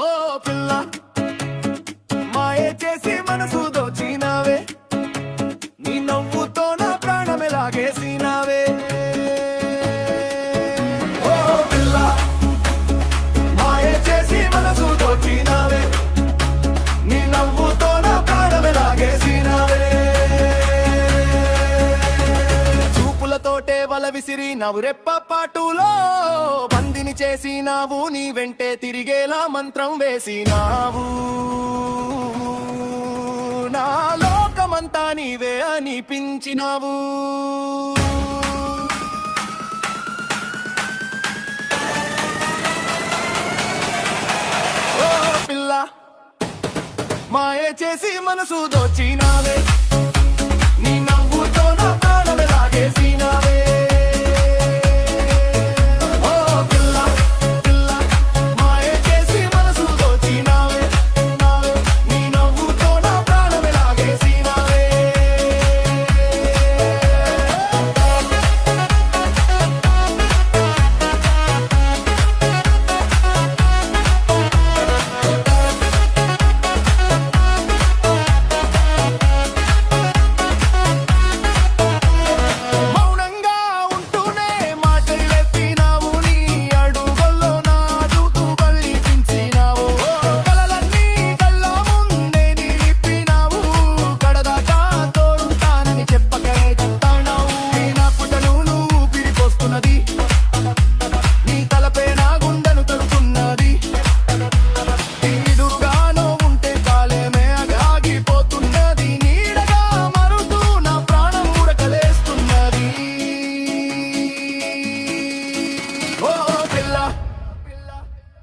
ఓ పిల్ల మాయే చేసి మనసు దోచినావే, నీ నవ్వుతో నా ప్రాణమే లాగేసినావే. ఓ పిల్ల మాయే చేసి మనసు దోచినావే, నీ నవ్వుతో నా ప్రాణమే లాగేసినావే. చూపులతోటే వల విసిరి నవ్వు రెప్ప పాటులో బందిని చేసినావు, నీ వెంటే తిరిగేలా మంత్రం వేసినావు. నా లోకమంతా నీవే అనిపించినావు. ఓ పిల్ల మాయే చేసి మనసు దోచినావే, నీ నవ్వుతో నా ప్రాణమే లాగేసినావే.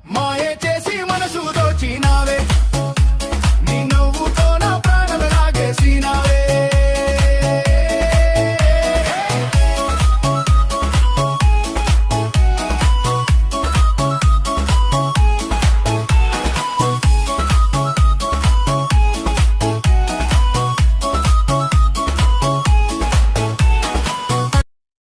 మాయే చేసి మనసు దోచినావే.